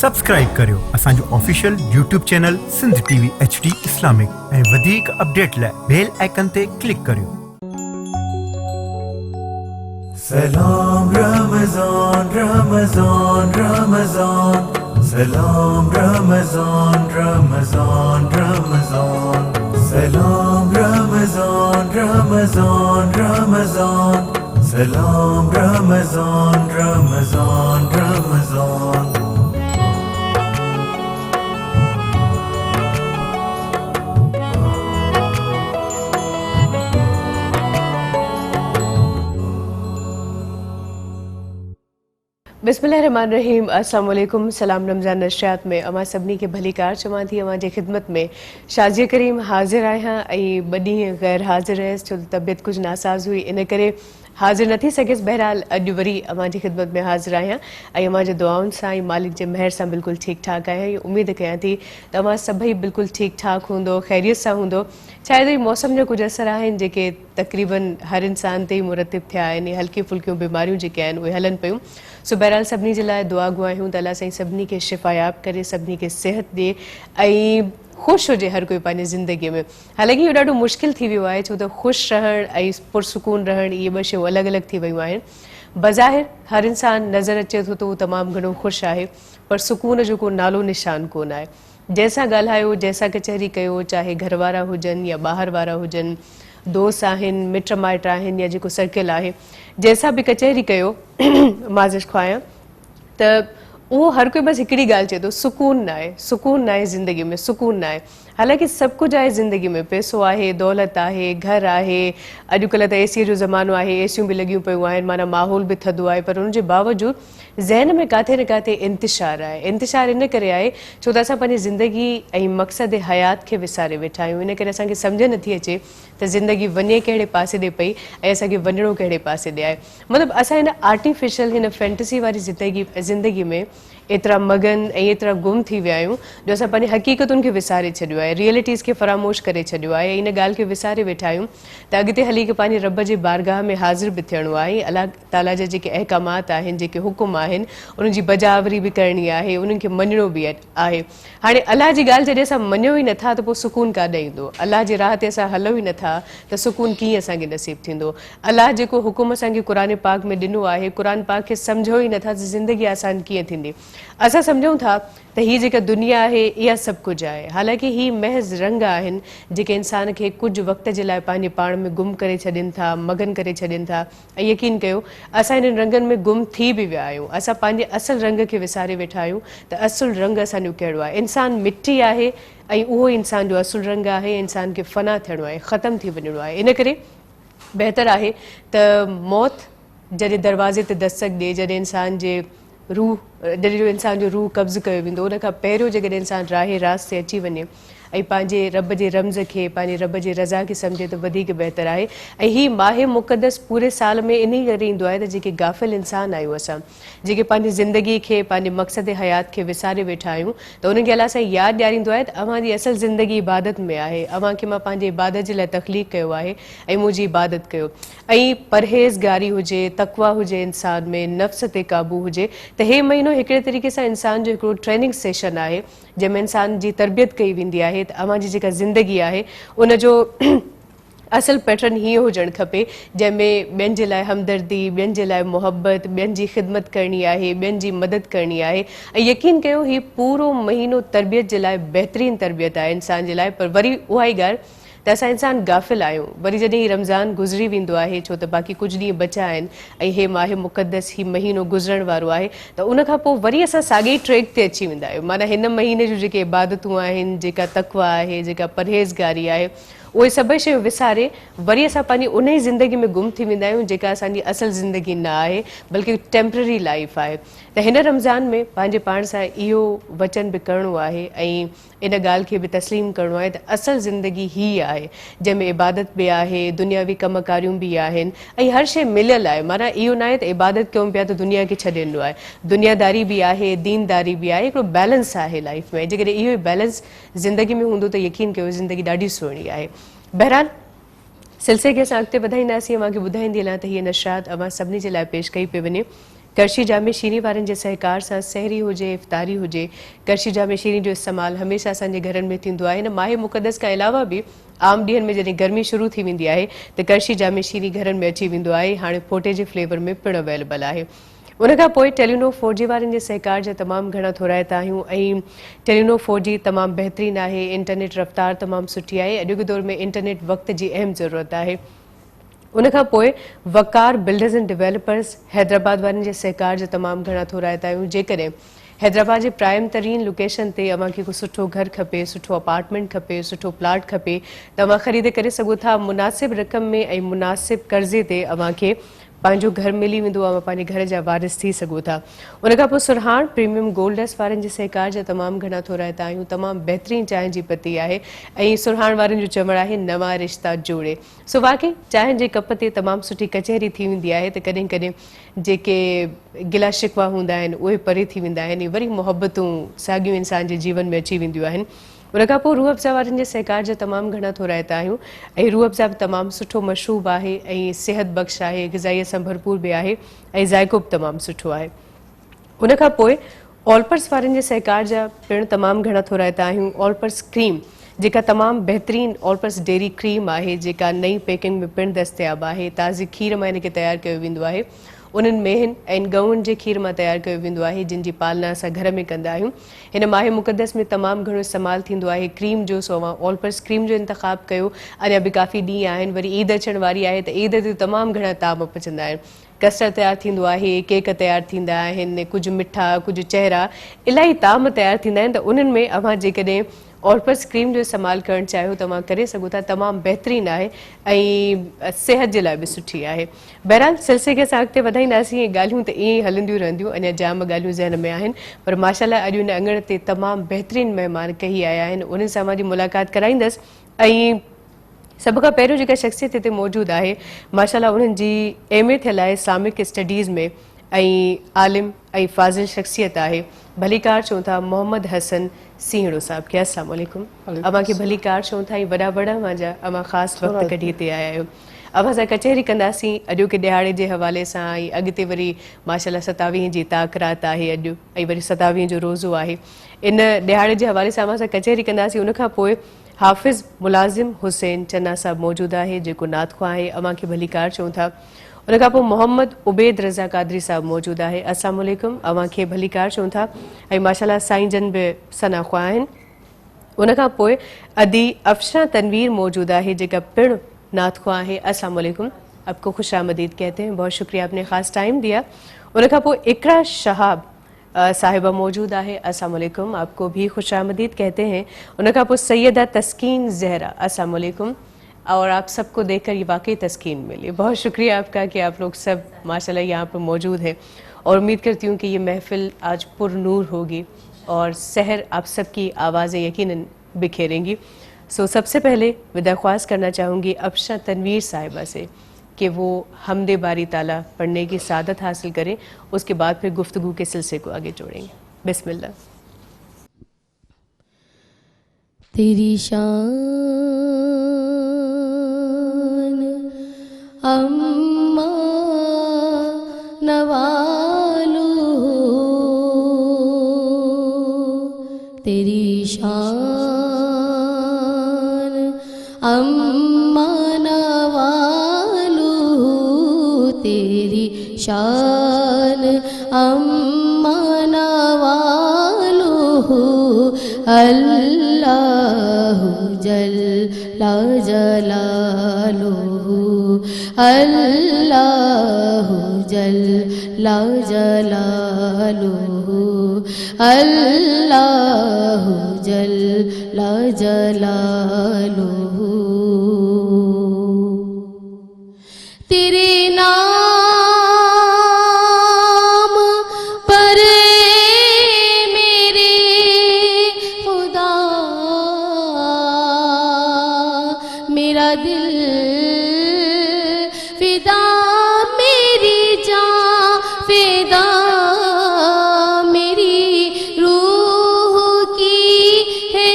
Subscribe करियो असांजो official YouTube channel Sindh TV HD Islamic ऐं वधीक अपडेट लाइ बेल आइकन ते क्लिक करियो। सलाम रमज़ान रमज़ान रमज़ान, सलाम रमज़ान रमज़ान रमज़ान, सलाम रमज़ान रमज़ान रमज़ान, सलाम रमज़ान रमज़ान रमज़ान। बिस्मिल्लाहिर्रहमानिर्रहीम, अस्सलाम वालेकुम। सलाम रमज़ान नशरियात में अमा सभिनी खे भली कार चवां थी। अवां जे ख़िदमत में शाज़िया करीम हाज़िर आहियां ऐं ॿ ॾींहं गैर हाज़िर रहियसि छो त तबियत कुझु नासाज़ हुई, इन करे हाज़िर न थी सघियसि। बहरहाल अॼु वरी अवां जी ख़िदमत में हाज़िर आहियां ऐं अवां जे दुआउनि सां ऐं मालिक जे महर सां बिल्कुलु ठीकु ठाक आहियां ऐं उमेद कयां थी त अवां सभई बिल्कुलु ठीकु ठाक हूंदो, ख़ैरियत सां हूंदो। शायदि ई मौसम जा कुझु असर आहिनि जेके तक़रीबन हर इंसान ते ई मुरतिब थिया आहिनि, हल्की फुल्कियूं बीमारियूं जेके आहिनि उहे हलनि पियूं। सो बहरहाल सभिनी जे लाइ दुआ गुआहियूं त अल्लाह साईं सभिनी खे शिफ़ायाब करे, सभिनी खे सिहत ॾिए ऐं ख़ुशि हुजे हर कोई पंहिंजी ज़िंदगीअ में। हालांकि इहो ॾाढो मुश्किल थी वियो आहे छो त ख़ुशि रहणु ऐं पुरसुकून रहणु इहे ॿ शयूं अलॻि अलॻि थी वियूं आहिनि। बज़ाहिर हर इंसान नज़र अचे थो त उहो तमामु घणो ख़ुशि आहे, पर सुकून जो को नालो निशान कोन आहे। जंहिंसां ॻाल्हायो, जंहिंसां कचहरी कयो, चाहे घर वारा हुजनि या ॿाहिरि वारा हुजनि, दोस्त आहिनि, मिट माइट आहिनि या जेको सर्किल आहे, जंहिंसां बि कचहरी कयो माज़िश ख़्वाहियां त उहो हर कोई बसि हिकिड़ी ॻाल्हि चए थो, सुकून न आहे, सुकून न आहे ज़िंदगी में, सुकून न आहे। हालांकि सभु कुझु आहे ज़िंदगी में, पैसो आहे, दौलत आहे, घर आहे, अॼुकल्ह त एसीअ जो ज़मानो आहे, एसियूं बि लॻियूं पियूं आहिनि, माना माहौल बि थधो आहे, पर उनजे बावजूदि ज़हन में काथे न काथे इंतिशार आहे। इंतिशार इन करे आहे छो त असां पंहिंजी ज़िंदगी ऐं मक़सद हयात खे विसारे वेठा आहियूं। इन करे असांखे सम्झ नथी अचे त ज़िंदगी वञे कहिड़े पासे ॾे पई ऐं असांखे वञिणो कहिड़े पासे ॾे आहे। मतिलबु असां हिन आर्टिफिशियल, हिन फैंटसी वारी ज़िंदगी में एतिरा मगन ऐं एतिरा गुम थी विया आहियूं जो असां पंहिंजी हक़ीक़तुनि खे विसारे छॾियो आहे, रियलिटीज़ खे फ़रामोश करे छॾियो आहे ऐं इन ॻाल्हि खे विसारे वेठा आहियूं त अॻिते हली करे पंहिंजे रब जे बारगाह में हाज़िर बि थियणो आहे। अलाह ताला जा जेके अहकामात आहिनि, जेके हुकुम आहिनि, उन्हनि जी बजावरी बि करणी आहे, उन्हनि खे मञिणो बि आहे। हाणे अलाह जी ॻाल्हि जॾहिं असां मञियो ई नथा त पोइ सुकून काॾे ईंदो? अलाह जे राह ते असां हलो ई नथा त सुकून कीअं असांखे नसीब थींदो? अलाह जेको हुकुम असांखे क़ुर पाक में ॾिनो आहे, क़ुर पाक खे सम्झो ई नथा त ज़िंदगी आसान कीअं थींदी? असां सम्झूं था त हीअ जेका दुनिया आहे इहा सभु कुझु आहे, हालांकि ही महज़ रंग आहिनि जेके इंसान खे कुझु वक़्त जे लाइ पंहिंजे पाण में गुम करे छॾनि था, मगन करे छॾनि था। ऐं यकीन कयो असां हिननि रंगनि में गुम थी बि विया आहियूं, असां पंहिंजे असुल रंग खे विसारे वेठा आहियूं त असुल रंग असांजो कहिड़ो आहे। इंसान मिटी आहे ऐं उहो इंसान जो असुल रंग आहे, इंसान खे फ़ना थियणो आहे, ख़तमु थी वञिणो आहे। इन करे बहितर आहे त मौत जॾहिं दरवाज़े ते दस्तक ॾिए, जॾहिं इंसान जे जॾहिं इंसान जो रूह कब्ज़ कयो वेंदो, उन खां पहिरियों जेकॾहिं इंसान राहे रास ते अची वञे ऐं पंहिंजे रब जे रम्ज़ खे, पंहिंजे रब जे रज़ा खे सम्झे त वधीक बहितर आहे। ऐं हीअ माह मुक़दस पूरे साल में इन करे ईंदो आहे त जेके गाफ़िल इंसान आहियूं असां, जेके पंहिंजी ज़िंदगी खे, पंहिंजे मक़सद हयात खे विसारे वेठा आहियूं, त उन्हनि खे अलाह सां यादि ॾियारींदो आहे त अव्हांजी असल ज़िंदगी इबादत में आहे, अव्हांखे मां पंहिंजे इबादत जे लाइ तख़लीक़ कयो आहे ऐं मुंहिंजी इबादत कयो। ऐं परहेज़गारी हुजे, तक़वा हुजे इंसान में, नफ़्स ते क़ाबू हुजे, त हे महीनो हिकिड़े तरीक़े सां इंसान जो हिकिड़ो ट्रेनिंग सेशन आहे जंहिंमें इंसान जी तरबियत कई वेंदी आहे त अव्हांजी जेका ज़िंदगी आहे उनजो असल पैटर्न हीअं हुजणु खपे जंहिंमें ॿियनि जे लाइ हमदर्दी, ॿियनि जे लाइ मोहब्बत, ॿियनि जी ख़िदमत करणी आहे, ॿियनि जी मदद करणी आहे। ऐं यकीन कयो हीउ पूरो महीनो तरबियत जे लाइ बहितरीनु तरबियत आहे इंसान जे लाइ। पर वरी उहा ई ॻाल्हि त असां इंसान गाफ़िल आहियूं। वरी जॾहिं रमज़ान गुज़री वेंदो आहे, छो त बाक़ी कुझु ॾींहं बचा आहिनि ऐं हे माह मुक़दस ही महीनो गुज़रण वारो आहे, त उन खां पोइ वरी असां साॻे ट्रैक ते अची वेंदा आहियूं। माना हिन महीने जूं जेके इबादतूं आहिनि, जेका तक़वा आहे, जेका परहेज़गारी आहे, उहे सभई शयूं विसारे वरी असां पंहिंजी उन ई ज़िंदगी में गुम थी वेंदा आहियूं जेका असांजी असल ज़िंदगी न आहे, बल्कि टेम्पररी लाइफ आहे। त हिन रमज़ान में पंहिंजे पाण सां इहो वचन बि करिणो आहे ऐं इन ॻाल्हि खे बि तस्लीम करिणो आहे त असल ज़िंदगी हीअ आहे जंहिंमें इबादत बि आहे, दुनियावी कमकारियूं बि आहिनि ऐं हर शइ मिलियल आहे। माना इहो न आहे त इबादत कयूं पिया त दुनिया खे छॾे ॾिनो आहे, दुनियादारी बि आहे, दीनदारी बि आहे, हिकिड़ो बैलेंस आहे लाइफ में। जेकॾहिं इहो ई बैलेंस ज़िंदगी में हूंदो त यकीन कयो ज़िंदगी ॾाढी सुहिणी आहे। बहरहाल सिलसिले खे असां अॻिते वधाईंदासीं। मांखे ॿुधाईंदी हलां त हीअ नशरियात अवां सभिनी जे लाइ पेश कई पई वञे करशी जामे शीनी वारनि जे सहकार सां सहरी हुजे इफ़्तारी हुजे करशी जामे शीनी जो इस्तेमालु हमेशह असांजे घरनि में थींदो आहे। हिन माहे मुक़दस खां अलावा बि आम ॾींहंनि में जॾहिं गर्मी शुरू थी वेंदी आहे त करशी जामे शीनी घरनि में अची वेंदो आहे। हाणे फोटे जे फ्लेवर में पिणु अवेलेबल आहे। उनखां पोइ टेलीनो 4G वारनि जे सहकार जा तमामु घणा थोराइत आहियूं ऐं टेलीनो 4G तमामु बहितरीनु आहे। इंटरनेट रफ़्तार तमामु सुठी आहे। अॼोके दौर में इंटरनेट वक़्त जी अहम ज़रूरत आहे। उनखां पोइ वकार बिल्डर्स एंड डेवलपर्स हैदराबाद वारनि जे सहकार जा तमामु घणा थोराइत आहियूं। जेकॾहिं हैदराबाद जे प्राइम तरीन लोकेशन ते अव्हांखे को सुठो घर खपे, सुठो अपार्टमेंट खपे, सुठो प्लाट खपे त अव्हां ख़रीद करे सघो था। मुनासिब रक़म में ऐं मुनासिब कर्ज़े ते अव्हांखे पंहिंजो घर मिली वेंदो आहे। पंहिंजे घर जा वारिस थी सघो था। उनखां पोइ सुरहाण प्रीमियम गोल्डस वारनि जे सहकार जा तमामु घणा थोराइत आहियूं। तमामु बहितरीनु चांहि जी पती आहे ऐं सुरहाण वारनि जो चवणु आहे नवां रिश्ता जोड़े। सो वाक़ई चांहि जे कप ते तमामु सुठी कचहरी थी वेंदी आहे त कॾहिं कॾहिं जेके गिला शिकवा हूंदा आहिनि उहे परे थी वेंदा आहिनि। वरी मुहबतूं साॻियूं इंसान जे जीवन में अची वेंदियूं आहिनि। उनखां पोइ रूह अफ़ज़ा वारनि जे सहकार जा तमामु घणा थोराइत आहियूं ऐं रूह अफ़ज़ा बि तमामु सुठो मशरूब आहे ऐं सिहत बख़्श आहे, ग़िज़ाईअ सां भरपूर बि आहे ऐं ज़ाइक़ो बि तमामु सुठो आहे। उनखां पोइ ऑलपर्स वारनि जे सहकार जा पिणु तमामु घणा थोराइत आहियूं। ऑलपर्स क्रीम जेका तमामु बहितरीनु ऑलपर्स डेयरी क्रीम आहे जेका नई पैकिंग में पिणु दस्तयाब आहे। ताज़े खीर मां हिनखे तयारु कयो वेंदो आहे। उन्हनि मेहनि ऐं गऊनि जे खीर मां तयारु कयो वेंदो आहे जिन जी पालना असां घर में कंदा आहियूं। हिन माहे मुक़दस में तमामु घणो इस्तेमालु थींदो आहे क्रीम जो। सो ऑलपर्स क्रीम जो इंतख़ाब कयो। अञा बि काफ़ी ॾींहं आहिनि। वरी ईद अचण वारी आहे त ईद ते तमामु घणा ताम पचंदा आहिनि। कस्टर्ड तयारु थींदो आहे, केक तयारु थींदा आहिनि, कुझु मिठा कुझु चहिरा इलाही ताम तयारु थींदा आहिनि। त उन्हनि में अव्हां जेकॾहिं ऑलपर्स क्रीम जो इस्तेमालु करणु चाहियो त तव्हां करे सघो था। तमामु बहितरीनु आहे ऐं सिहत जे लाइ बि सुठी आहे। बहरहाल सिलसिले खे असां अॻिते वधाईंदासीं। ऐं ॻाल्हियूं त ईअं ई हलंदियूं रहंदियूं। अञा जाम ॻाल्हियूं ज़हन में आहिनि पर माशाल्लाह अॼु हिन अङण ते तमामु बहितरीनु महिमान कही आया आहिनि। उन्हनि सां मां मुलाक़ात कराईंदसि ऐं सभ खां पहिरियों जेका शख़्सियत हिते मौजूदु आहे माशाल्लाह उन्हनि जी MA थियल आहे इस्लामिक स्टडीज़ में ऐं आलिम ऐं फाज़िल शख़्सियत आहे। भलीकार चऊं था मोहम्मद हसन सीहड़ो साहब खे। अस्सलाम वालेकुम। अव्हांखे भलीकार चऊं था ऐं वॾा वॾा मुंहिंजा अव्हां ख़ासि वक़्तु कढी हिते आया आहियो। अव्हां सां कचहरी कंदासीं अॼोके ॾिहाड़े जे हवाले सां ऐं अॻिते वरी माशाल्लाह 27 जी ताक़रात आहे अॼु ऐं वरी 27 जो रोज़ो आहे। इन ॾिहाड़े जे हवाले सां अव्हां सां कचहरी कंदासीं। उनखां पोइ हाफ़िज़ मुलाज़िम हुसैन चन्ना साहब मौजूदु आहे जेको नातख़्वा आहे। अव्हांखे भलीकार चऊं था। उनखां पोइ मोहम्मद उबैद रज़ा कादरी साहब मौजूदु आहे। अस्सलाम वालेकुम। अव्हांखे भलीकार चऊं था ऐं माशाल्लाह साईं जन बि सनाख़्वा आहिनि। उनखां पोइ अदी अफ़शा तनवीर मौजूदु आहे जेका पिणु नातख़्वा आहे। अस्सलाम वालेकुम। आपको खुश आमदीद कहते हैं। बहुत शुक्रिया आपने ख़ास टाइम दिया। उनखां पोइ इकरा शहाब साहिबा मौजूद आहे। अस्सलाम वालेकुम। आपको भी खुश आमदीद कहते हैं। उनखां पोइ सैयदा तस्कीन ज़हरा। अस्सलाम वालेकुम। और आप सबको देखकर ये वाकई तस्कीन मिली। बहुत शुक्रिया आपका कि आप लोग सब माशाल्लाह यहाँ पर मौजूद हैं और उम्मीद करती हूँ कि ये महफिल आज पुरनूर होगी और सहर आप सबकी आवाज़ें यकीनन बिखेरेंगी। सो सबसे पहले मैं दरख्वास्त करना चाहूँगी अफ़शा तनवीर साहिबा से कि वो हमदे बारी ताला पढ़ने की सादत हासिल करें। उसके बाद फिर गुफ्तगू के सिलसिले को आगे जोड़ेंगे। बिस्मिल्लाह। तेरी शान अम्मा नवालू, तेरी शान अम्मा नवालू, तेरी शान अम्मा नवालू, अल्लाहु जल्ला जलालुहु, अल्लाहु जल्ला जलालुहु, अल्लाहु जल्ला जलालुहु। तेरे नाम पर मेरे खुदा मेरा दिल फिदा, मेरी जान फिदा, मेरी रूह की है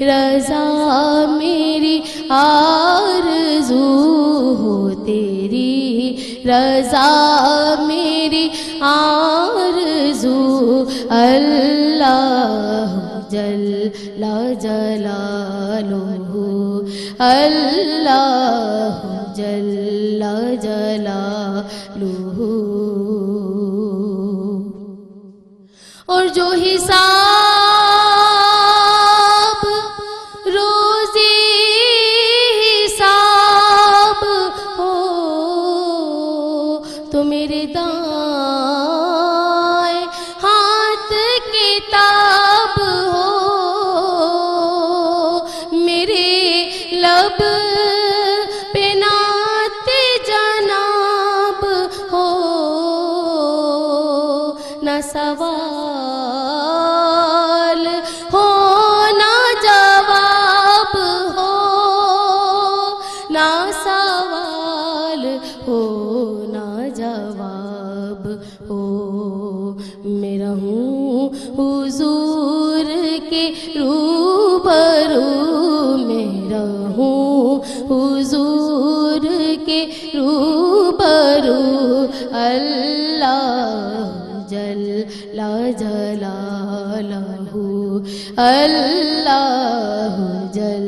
رضا میری آرزو ہو تیری رضا میری آرزو اللہ جل جلالہ اللہ جل جلالہ اور جو حساب روزی حساب ہو تو میرے دائیں ہاتھ کتاب ہو میرے لب پہ نعت جناب ہو نہ سوال ہو نہ جواب ہو نہ سوال ہو نہ جواب ہو میں رہوں حضور کے روبرو میں رہوں حضور کے روبرو اللہ جل جلالہ اللہ جل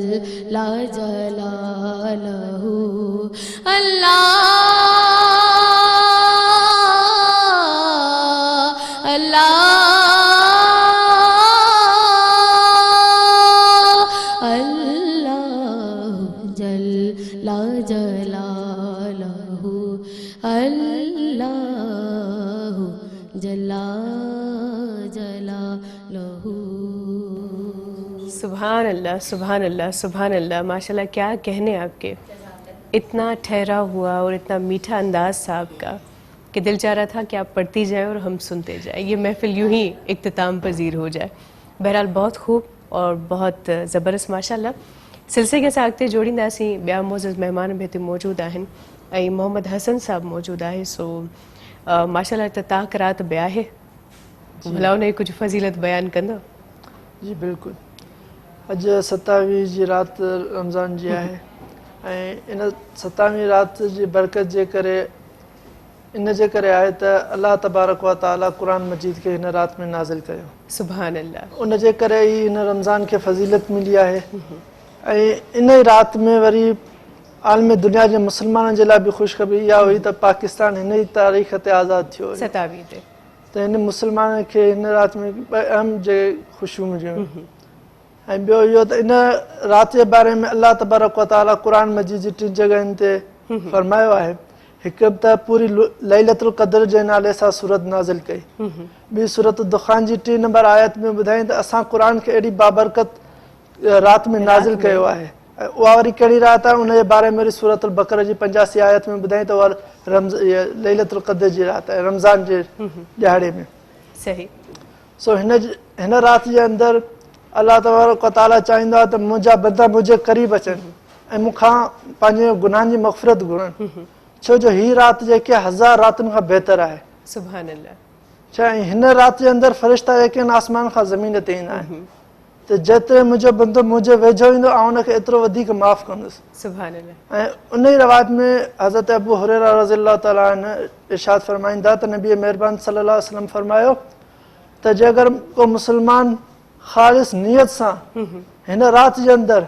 جلالہ اللہ اللہ اللہ جل جلالہ اللہ جلا جلالہ سبحان اللہ سبحان اللہ سبحان اللہ، ماشاء اللہ کیا کہنے آپ کے، اتنا ٹھہرا ہوا اور اتنا میٹھا انداز تھا آپ کا کہ دل چاہ رہا تھا کہ آپ پڑھتی جائیں اور ہم سنتے جائیں، یہ محفل یوں ہی اختتام پذیر ہو جائے۔ بہرحال بہت خوب اور بہت زبردست ماشاءاللہ۔ سلسلے کے ساگتے جوڑींदासीं ॿिया मोज़िज़ महिमान बि हिते मौजूदु आहिनि ऐं मोहम्मद हसन साहब मौजूदु आहे। सो माशाल्लाह इफ्तिताह क़रात बि आहे, भला उन जी कुझु फज़ीलत बयानु कंदो? जी बिल्कुलु। अॼु 27 जी राति रमज़ान जी आहे ऐं इन 27 राति जी बरकत जे करे इन जे करे आहे त अल्लाह तबारक व ताला क़ुर मजीद खे हिन राति में नाज़िल कयो। सुभान अल्लाह। उन जे करे ई हिन रमज़ान खे फज़ीलत मिली आहे ऐं इन ई राति में वरी आलम दुनिया जे मुस्लमाननि जे लाइ बि ख़ुशख़बरी इहा हुई त पाकिस्तान हिन ई तारीख़ ते आज़ादु थियो हुयो। 27 ते त हिन मुस्लमाननि खे हिन राति में ॿ अहम जे ख़ुशियूं मिलियूं ऐं ॿियो इहो त इन राति जे बारे में अल्लाह तबारक व ताला क़ुर मजीद जी 3 जॻहियुनि ते फ़रमायो आहे। हिकु त पूरी लैलतुल क़द्र जे नाले सां सूरत नाज़िल कई, ॿी सूरत दुखान जी 3 नंबर आयत में ॿुधाई त असां क़ुर खे एॾी बाबरकत राति में नाज़िल कयो आहे। उहा वरी कहिड़ी राति आहे उन जे बारे में वरी सूरतुल बक़रा जी 85 आयत में ॿुधाई त उहा लैलतुल क़द्र जी राति आहे, रमज़ान जे ॾियारे में। सही। सो हिन राति जे अंदरि अल्लाह तबारक व ताला चाहींदो आहे त मुंहिंजा बंदा मुंहिंजे क़रीब अचनि ऐं मूंखां पंहिंजे गुनाहनि जी मग़फ़िरत घुरनि, छो जो हीअ राति जेके 1000 रातियुनि खां बहितर आहे। सुभान अल्लाह। छा हिन राति जे अंदरि फ़रिश्ता जेके आहिनि आसमान खां ज़मीन ते ईंदा आहिनि त जेतिरे मुंहिंजो बंदो मुंहिंजे वेझो ईंदो आउं हुनखे एतिरो वधीक माफ़ कंदुसि। सुभान अल्लाह। ऐं उन ई रवायत में हज़रत अबू हुरैरा रज़ियल्लाहु ताला अन्हु इरशाद फ़रमाईंदा त नबी महिरबान सल्लल्लाहु अलैहि वसल्लम फ़रमायो त जे अगरि को मुस्लमान ख़ालिस नियत सां हिन राति जे अंदरि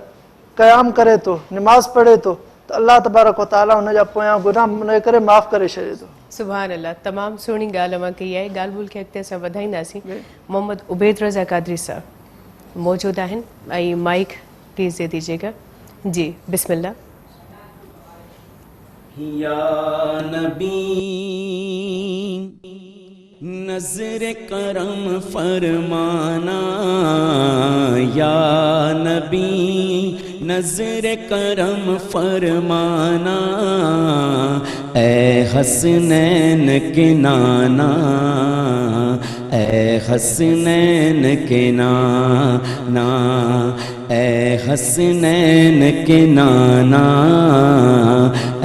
क़याम करे थो, निमाज़ पढ़े थो त अल्लाह तबारक व ताला हुन जा पोयां गुनाह हुन जे करे माफ़ करे छॾे थो। सुभान अल्लाह। तमामु सुहिणी ॻाल्हि अमां कई आहे। ॻाल्हि ॿोल्हि खे अॻिते असां वधाईंदासीं। मोहम्मद उबैद रज़ा क़ादरी साहब मौजूदु आहिनि ऐं माइक प्लीज़ दे दीजिएगा। जी बिस्मिल्लाह। या नबी नज़र करम फरमाना, या नबी नज़र करम फरमाना, ए हसनैन के नाना, ए हसनैन के नाना, ए हसनैन के नाना,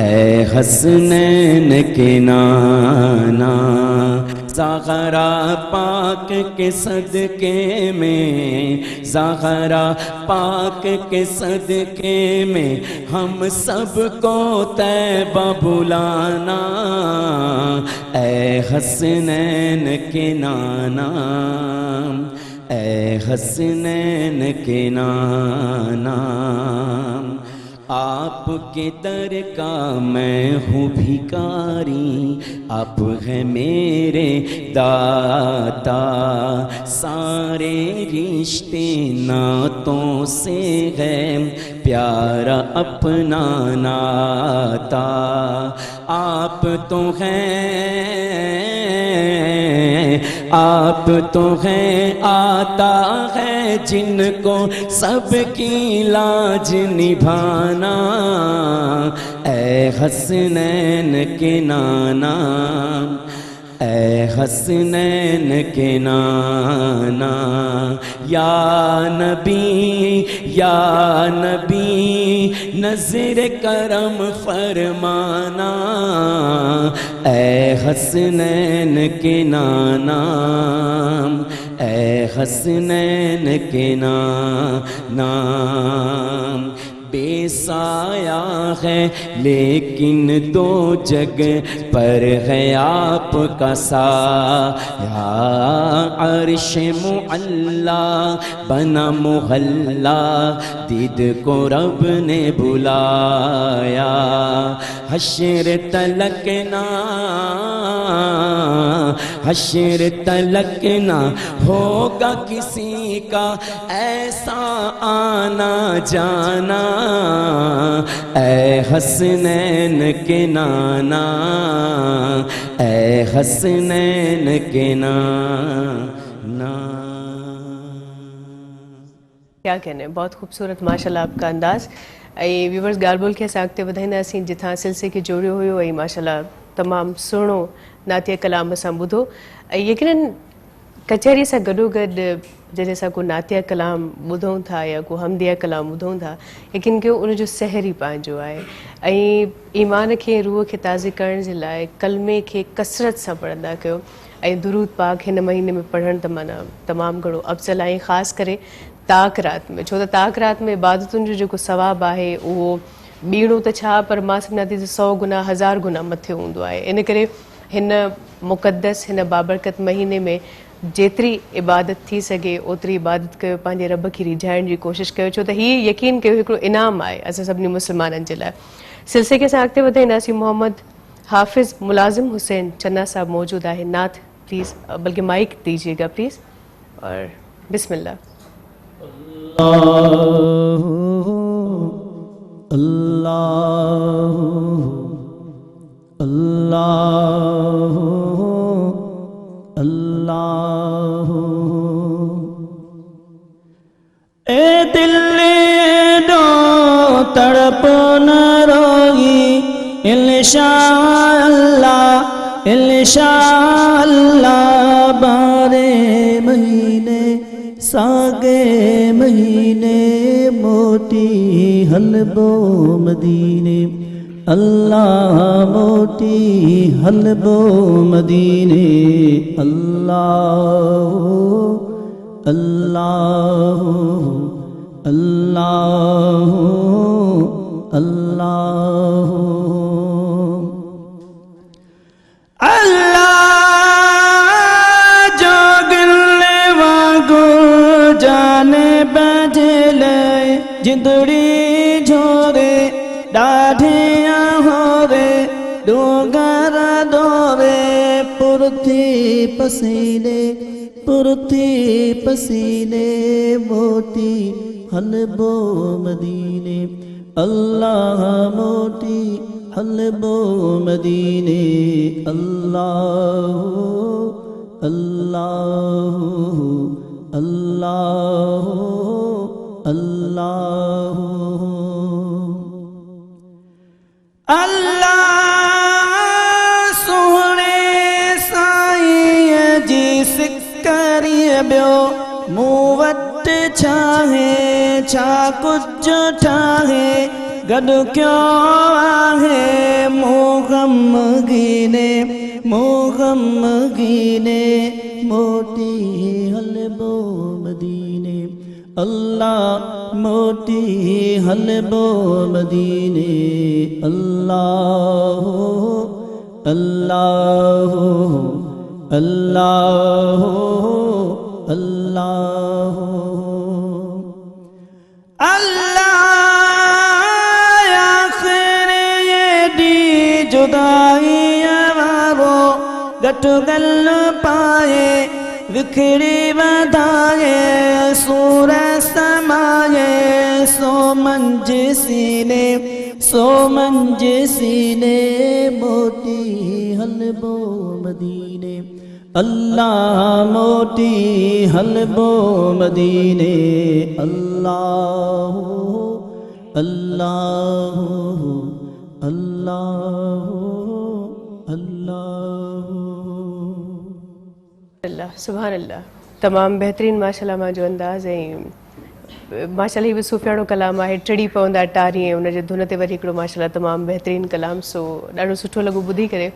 ए हसनैन के नाना, زہرا پاک کے صدقے میں، زہرا پاک کے صدقے میں ہم سب کو طیبہ بلانا، اے حسنین کے نانا، اے حسنین کے نانا۔ آپ کے در کا میں ہوں بھکاری، آپ ہیں میرے داتا، سارے رشتے ناتوں سے ہے پیارا اپنا ناتا۔ آپ تو ہیں، آپ تو ہیں آتا ہے جن کو سب کی لاج نبھانا، اے حسنین کے نانا، اے حسنین کے نانا۔ یا نبی یا نبی نظر کرم فرمانا، اے حسنین کے نانا، اے حسنین کے نانا۔ بے سایہ ہے لیکن دو جگہ پر ہے آپ کا سایہ، عرش معلا بنا محلہ دید کو رب نے بلایا، حشر تلک نہ، حشر تلک نہ ہوگا کسی کا ایسا آنا جانا، اے حسنین کے نانا، اے حسنین کے نانا۔ کیا کہنے، بہت خوبصورت ماشاءاللہ آپ کا انداز۔ ویورز گال بول کے ساگتے ودھائیندہ سی جتھاں سلسلے کے جوڑے ہوئے ماشاءاللہ تمام سنو ناتیہ کلام اساں ٻدھو۔ یقیناً کچہری سا گڈو گڈ جڏहिं असां को नातिया कलाम ॿुधूं था या को हमदिया कलाम ॿुधूं था, यकीन कयो उन जो सहर ई पंहिंजो आहे ऐं ईमान खे रूह खे ताज़े करण जे लाइ कलमे खे कसरत सां पढ़ंदा कयो ऐं दुरूद पाक हिन महीने में पढ़णु त माना तमामु घणो अफ़ज़ल आहे ख़ासि करे ताक रात में, छो त ताक रात में इबादतुनि जो जेको सवाबु आहे उहो ॿीणो त छा पर मां सम्झां थी 100 गुना 1000 गुना मथे हूंदो आहे। इन करे हिन मुक़दस हिन बाबरकत महीने में जेतिरी इबादत थी सघे ओतिरी इबादत कयो, पंहिंजे रब खे रिझाइण जी कोशिशि कयो, छो त हीअ यकीन कयो हिकिड़ो इनाम आहे असां सभिनी मुस्लमाननि जे लाइ। सिलसिले खे असां अॻिते वधाईंदासीं। मोहम्मद हाफ़िज़ मुलाज़िम हुसैन चन्ना साहब मौजूद आहे। नात प्लीज़, बल्कि माइक दीजिएगा प्लीज़, और बिस्मिल्लाह। اے دل دو تڑپ نہ روئی انشاء اللہ بارے مہینے ساگے مہینے موٹی حلبو مدینے اللہ موٹی حلبو مدینے اللہ اللہ اللہ اللہ اللہ جو گلے واگو جانے بجلے جندڑی جھورے ڈاڈھیاں ہورے دوگر دورے پرتھی پسینے موٹی حلبو مدینے اللہ موٹی حلبو مدینے اللہ اللہ اللہ اللہ اللہ سونے سائیں جی سکری بیو موت چھاہے چھا کچھ ٹھاہے گڈ کیوں آہے مو غم گینے मोगमगीने मोटी हलबो मदीने अल्लाह मोटी हलबो मदीने अल्लाह अल्लाह अल्लाह अल्लाह अल्लाह आखिर ये दी जुदाई वारो गट गल पाए विखड़ी वधाए सूर समाए सो मंज सीने मोटी हलबो मदीने अल्लाह मोटी हलबो मदीने अल्लाह अल्लाह अल्लाह अल्लाह अल्लाह सुभान अल्लाह तमामु बहितरीनु माशाल्लाह मां जो अंदाज़ ऐं माशाल्लाह ही बि सुफ़ियाणो कलाम आहे टिड़ी पवंदा टारी ऐं उनजे धुन ते वरी हिकिड़ो माशाल्लाह तमामु बहितरीनु कलाम सो ॾाढो सुठो लॻो ॿुधी करे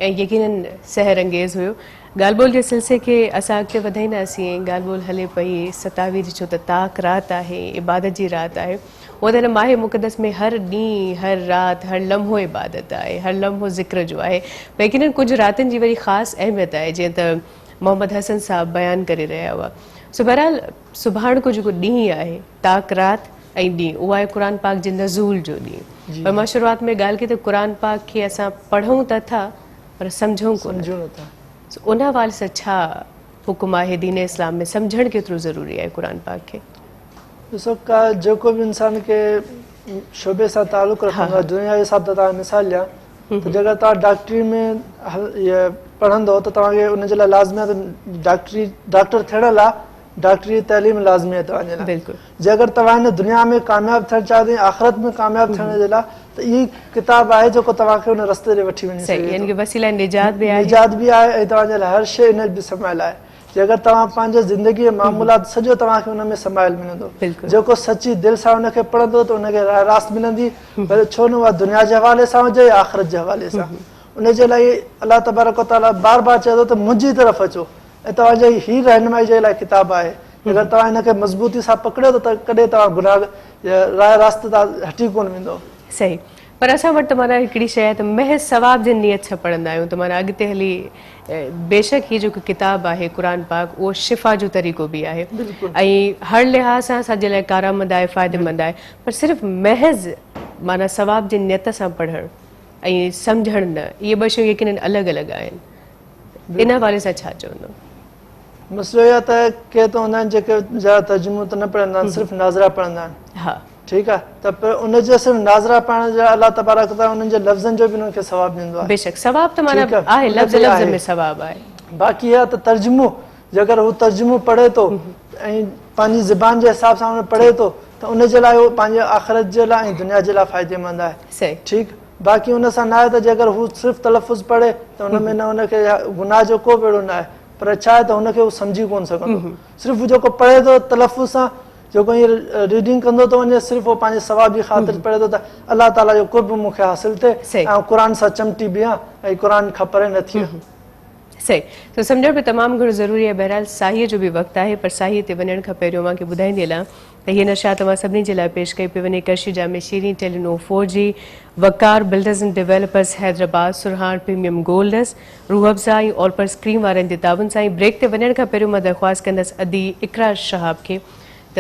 ऐं यकीनन सहर अंगेज़ हुयो ॻाल्हि ॿोल जे सिलसिले खे असां अॻिते वधाईंदासीं ऐं ॻाल्हि ॿोल हले पई सतावीह जी छो त ताक राति आहे इबादत जी राति आहे उहो त हिन माहे मुक़दस में हर ॾींहुं हर राति हर लम्हो इबादत आहे हर लम्हो ज़िक्र जो आहे यकीनन कुझु रातिनि जी वरी ख़ासि अहमियत आहे जीअं त मोहम्मद हसन साहब बयानु करे रहिया हुआ सो बहरहाल सुभाणे जेको ॾींहुं आहे ताक राति ऐं ॾींहुं उहो आहे क़ुर पाक जे नज़ूल जो ॾींहुं पर मां शुरूआति में ॻाल्हि कई त क़ुर पाक खे असां पढ़ूं त था पर सम्झूं कोन था उन हवाले सां छा हुकुम आहे दीन इस्लाम में सम्झणु केतिरो ज़रूरी आहे क़ुर पाक खे ॾिसो का जेको बि इंसान खे शोबे सां तालुक़ रखंदो आहे दुनिया जे हिसाब सां तव्हां मिसाल ॾियां त जेकर तव्हां डॉक्टरी में इहे पढ़ंदो त तव्हांखे उनजे लाइ लाज़मी आहे त डॉक्टर थियण लाइ डॉक्टरी तइलीम लाज़मी आहे तव्हांजे लाइ जेकर तव्हां हिन दुनिया में कामयाबु थियणु चाहियो था आख़िरत में कामयाबु थियण जे लाइ त इहा किताब आहे जेको तव्हांखे उन रस्ते ते वठी वञे निजात बि आहे ऐं तव्हांजे लाइ हर शइ इन बि संभाल आहे जेकर तव्हां पंहिंजे ज़िंदगीअ मामूलात सॼो तव्हांखे हुन में संभाल मिलंदो जेको सची दिलि सां हुनखे पढ़ंदो त हुनखे राह रास्त मिलंदी पर छो न उहा दुनिया जे हवाले सां हुजे या आख़िरत जे हवाले सां उनजे लाइ अलाह तबारक व तआला बार बार चए थो त मुंहिंजी तरफ़ अचो ऐं तव्हांजे हीअ रहनुमाई जे लाइ किताब आहे अगरि तव्हां हिनखे मज़बूती सां पकड़ियो त कॾहिं तव्हां गुनाह राह रास्त तां हटी कोन वेंदो सही पर असां वटि त माना हिकिड़ी शइ आहे त महज़ सवाब जे नियत सां पढ़ंदा आहियूं त माना अॻिते हली बेशक हीअ जेको किताब आहे क़ुर पाक उहो शिफ़ा जो तरीक़ो बि आहे ऐं हर लिहाज़ सां असांजे लाइ कारआमद आहे फ़ाइदेमंद आहे पर सिर्फ़ु महज़ माना सवाब जे नियत सां पढ़णु ऐं सम्झणु न इहे ॿ शयूं यकीनन अलॻि अलॻि आहिनि इन हवाले सां छा चवंदो मसइलो इहो त के त हूंदा आहिनि जेके ज़्यादा तर्जुमो त न पढ़ंदा आहिनि सिर्फ़ु नाज़रा पढ़ंदा आहिनि हा ठीकु आहे त पर उनजे सिर्फ़ु नाज़रा पढ़ण जा अलाह तबारक व तआला उन्हनि जे लफ़्ज़नि जो बि उन्हनि खे सवाबु ॾींदो आहे बेशक सवाब त माना आहे लफ़्ज़ लफ़्ज़ में सवाब आहे बाक़ी इहा त तर्जुमो जेकर हू तर्जुमो पढ़े थो ऐं पंहिंजी ज़बान जे हिसाब सां उन पढ़े थो त उनजे लाइ उहो पंहिंजे आख़िरत जे लाइ ऐं दुनिया जे लाइ फ़ाइदेमंद आहे सही ठीकु बाक़ी उन सां न आहे त जेकर हू सिर्फ़ु तलफ़ुज़ पढ़े त हुन में न हुनखे गुनाह जो को बि अहिड़ो न आहे पर छा आहे त हुनखे हू सम्झी कोन सघंदो सिर्फ़ु जेको पढ़े थो तलफ़ुज़ सां जेको हीअं रीडिंग कंदो थो वञे सिर्फ़ु उहो पंहिंजे सवाब जी ख़ातिर पढ़े थो त अलाह ताला जो कुर्ब मूंखे हासिलु थिए ऐं क़ुर सां चमटी बीहां ऐं क़ुर खां परे न थिए सही त सम्झण बि तमामु घणो ज़रूरी आहे बहरहाल साहीअ जो बि वक़्तु आहे पर साहीअ ते वञण खां पहिरियों मूंखे ॿुधाईंदी हलां त हीअ नशा तव्हां सभिनी जे लाइ पेश कई पई वञे कर्शी जामे शीरी Telenor 4G Waqar builders and developers Hyderabad सुरहान प्रीमियम गोल्डस रूह अफ़ज़ा ऐं ऑलपर्स क्रीम वारनि जे ताबुन सां ब्रेक ते वञण खां पहिरियों मां दरख़्वास्त कंदसि अदी इकरा शहाब खे त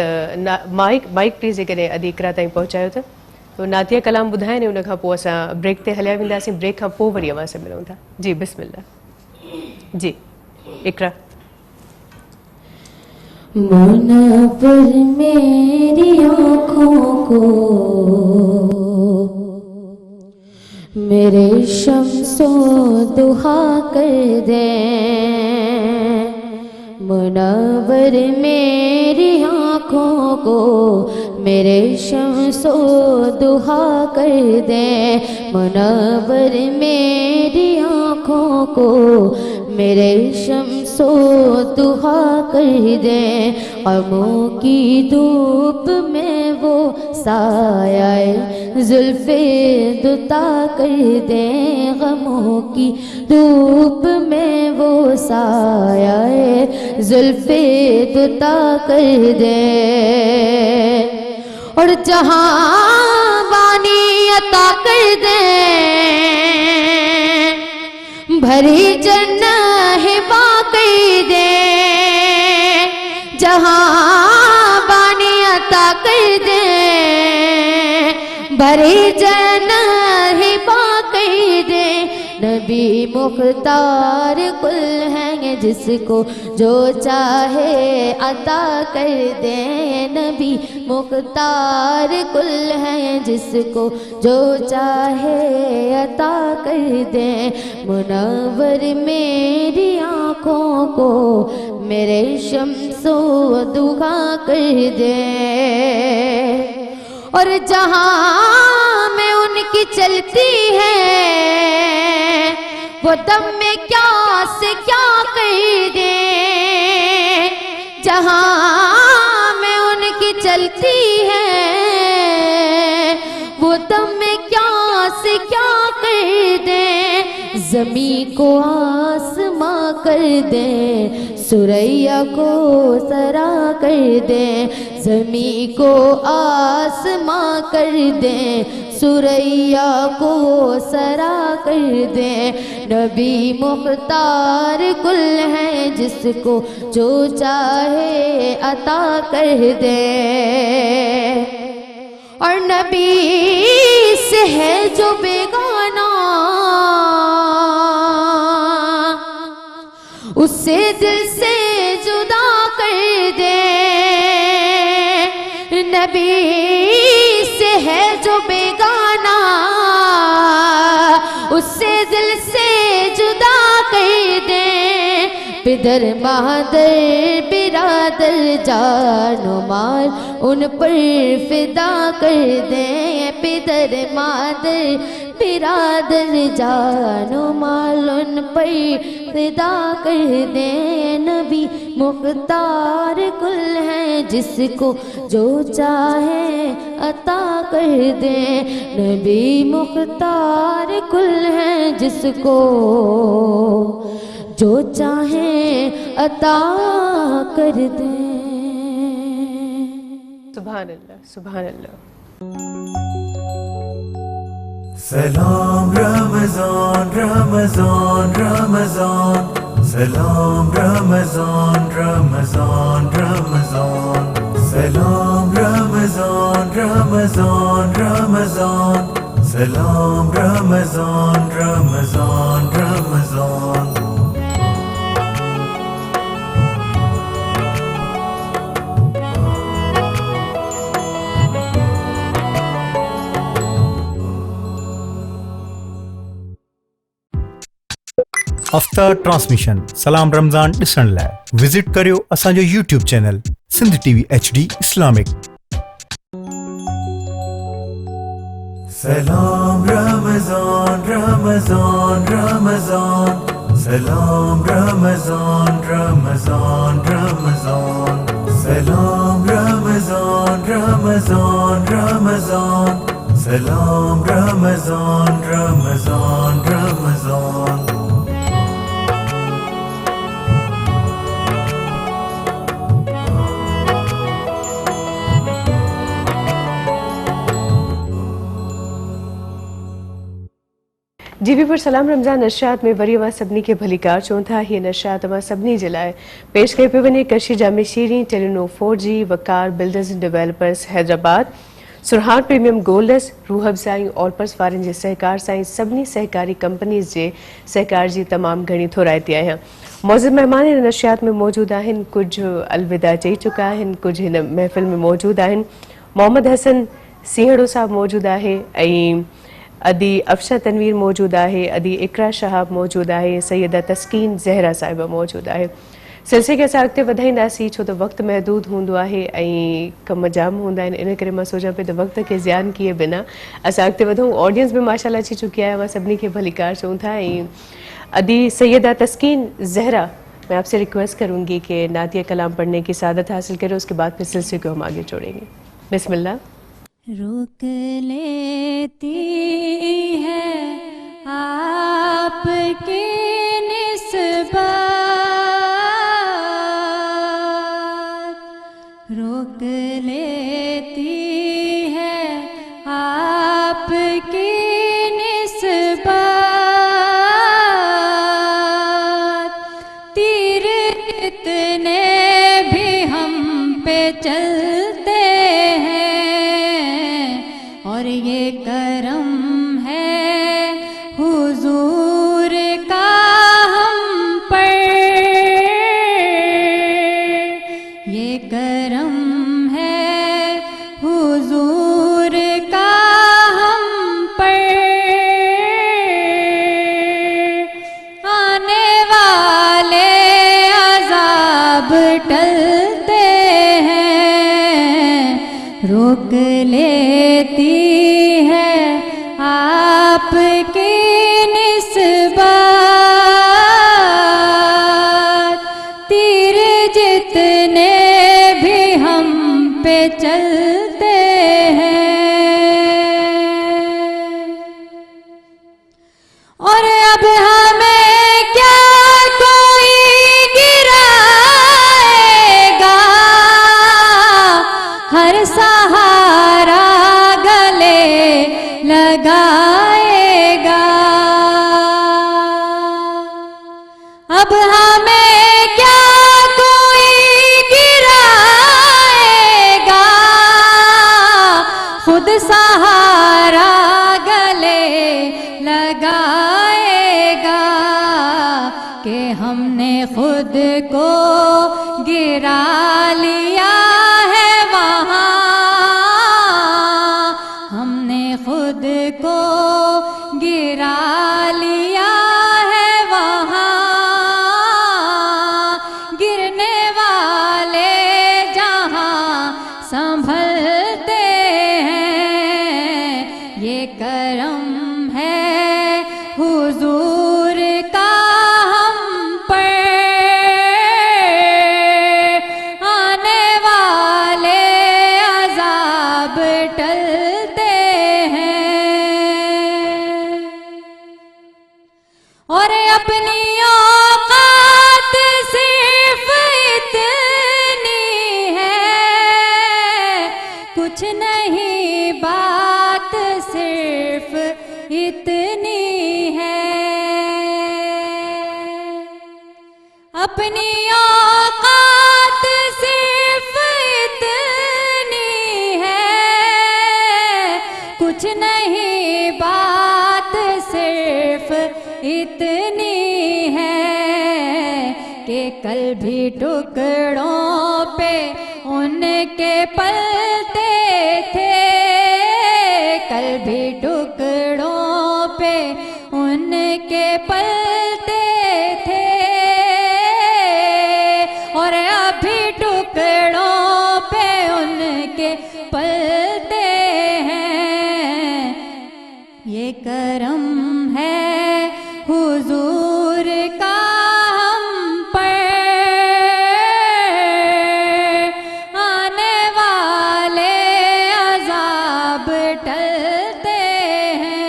माइक प्लीज़ जेकॾहिं अदी इकरा ताईं पहुचायो त नातिया कलाम ॿुधाइनि उन खां पोइ असां ब्रेक ते हलिया वेंदासीं ब्रेक खां पोइ वरी अवां सां मिलूं था जी बिस्मिल्लाह जी इकरा मुनव्वर मेरी आँखों को मेरे शम्सो दुहा कर दे मुनव्वर मेरी आँखों को मेरे शम्सो दुहा कर दे मुनव्वर मेरी आँखों को मेरे शम्सो दुहा कर दे गमों की धूप में वो سایہ زلفے دوتا کر دیں غموں کی دھوپ میں وہ سایہ زلفے دوتا کر دیں اور جہاں بانی عطا کر دیں بھری جنت ہبا کر دیں جہاں بانی عطا کر دیں بھری جنت ہبا کر دیں نبی مختار کل ہیں جس کو جو چاہے عطا کر دیں نبی مختار کل ہیں جس کو جو چاہے عطا کر دیں منور میری آنکھوں کو میرے شمس و ضحیٰ کر دیں اور جہاں میں ان کی چلتی ہے وہ دم میں کیا سے کیا کر دیں جہاں میں ان کی چلتی ہے وہ دم میں کیا سے کیا کر دیں زمین کو آسماں کر دیں سریا کو سرا کر دیں زمین کو آسماں کر دیں سریا کو سرا کر دیں نبی مختار کل ہیں جس کو جو چاہے عطا کر دیں اور نبی سے ہے جو بیگانہ اسے دل سے جدا کر دیں نبی سے ہے جو بیگانہ اسے دل سے جدا کر دیں پدر مادر برادر جان و مال ان پر فدا کر دیں پدر مادر برادر جان و مال ان پر فدا کر دیں نبی مختار کل ہیں جس کو جو چاہے عطا کر دیں نبی مختار کل ہیں جس کو جو چاہیں عطا کر دیں سبحان اللہ سبحان اللہ سلام رمضان رمضان رمضان سلام رمضان رمضان رمضان سلام رمضان رمضان رمضان سلام رمضان رمضان رمضان आफ्टर ट्रांसमिशन सलाम रमज़ान ॾिसण लाइ विज़िट करियो असांजो YouTube channel Sindh TV HD Islamic سلام رمضان رمضان رمضان سلام رمضان رمضان رمضان سلام رمضان رمضان رمضان سلام رمضان رمضان رمضان जीवी पर सलाम रमज़ान नशियात में वरी अवां सभिनी खे भली कार चऊं था हीअ नशियात अवां सभिनी जे लाइ पेश कई पियो वञे कशी जामे शीरी Telenor 4G Waqar builders and developers Hyderabad सुरहार प्रीमियम गोल्डस रूह अफ़ज़ाई ऑलपर्स वारनि जे सहकार सां सभिनी सहकारी कंपनीज़ जे सहकार जी तमामु घणी थोराइती आहियां मौजूद मेहमान हिन नशियात में मौजूद आहिनि कुझु अलविदा चई चुका आहिनि कुझु हिन महफ़िल में मौजूद आहिनि मोहम्मद हसन सिंहड़ो साहब मौजूद आहे ऐं अदी अफशा तनवीर मौजूद आहे अदी इकरा शहाब मौजूद आहे सैयदा तस्कीन ज़हरा साहिबा मौजूद आहे सिलसिले खे असां अॻिते वधाईंदासीं छो त वक़्तु महदूद हूंदो आहे ऐं कम जाम हूंदा आहिनि इन करे मां सोचां पई त वक़्त खे ज़ियान किए बिना असां अॻिते वधूं ऑडियंस में माशाल्लाह अची चुकी आहे मां सभिनी खे भली कार चऊं था ऐं अदी सैयदा तस्कीन ज़हरा मैं आपसे रिक्वेस्ट करूंगी कि नातिया कलाम पढ़ने की सादत हासिल करें उसके बाद फिर सिलसिले को हम आगे जोड़ेंगे बिस्मिल्लाह रोक लेती है आपकी निस्बत, रोक लेती है आपकी निस्बत। तीर जितने भी हम पे चलते हैं और ये करम है हुजूर का हम पर, ये करम है हुजूर का हम पर। आने वाले अज़ाब टलते हैं, रोक लेती है आपकी निस्बत। तीर जितने भी हम पे चलते हैं और अब हमें क्या कोई गिराएगा, हर सहारा गले लगाएगा। अब हमें क्या कोई गिराएगा, खुद सहारा गले लगाएगा कि हमने खुद को गिरा लिया है वहाँ, हमने खुद को गिरा लिया है वहाँ। गिरने वाले जहाँ संभलते हैं, ये करम है हुजूर का हम पर। आने वाले अज़ाब टलते हैं और अपनी औकात सिर्फ इतनी है, कुछ नहीं बात सिर्फ इतनी है। अपनी औकात सिर्फ इतनी है, कुछ नहीं बात सिर्फ इतनी है कि कल भी टुकड़ों पे उनके पलते थे, कल भी टुकड़ों पे उनके पलते थे और अभी टुकड़ों पे उनके पलते हैं। ये करम है हुजूर का हम पर। आने वाले अज़ाब टलते हैं।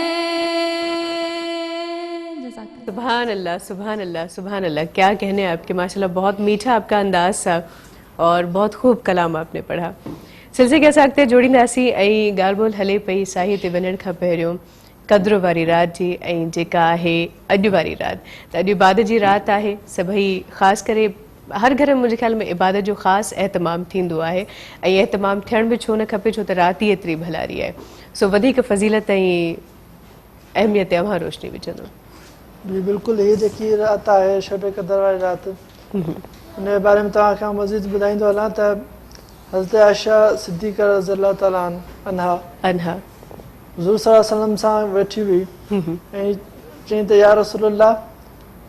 सुभान अल्लाह, सुभान अल्लाह, सुभान अल्लाह। क्या कहने आपके, माशाल्लाह बहुत मीठा आपका अंदाज़ था और बहुत खूब कलाम आपने पढ़ा। सिलसिले कह सकते जोड़ींदासीं ऐं ॻाल्हि ॿोल हले पई साहित्य वञण खां पहिरियों क़द्र वारी रात जी ऐं जेका आहे अॼु वारी रात। त अॼु इबादत जी रात आहे, सभई ख़ासि करे हर घर में मुंहिंजे ख़्याल में इबादत जो ख़ासि एहतमाम थींदो आहे ऐं एहतमाम थियण बि छो न खपे, छो त राति ई एतिरी भलारी आहे। सो वधीक फज़ीलत ऐं अहमियत अवां रोशनी विझंदो। जी बिल्कुलु, हीअ जेकी रात आहे शब क़द्र वारी रात, उन जे बारे में तव्हांखे मज़ीद ॿुधाईंदो हलां त हज़रत आयशा सिद्दीक़ा रज़ियल्लाहु ताला अन्हा हुज़ूर सल्लल्लाहु अलैहि वसल्लम सां वेठी हुई ऐं चईं त या रसूलल्लाह,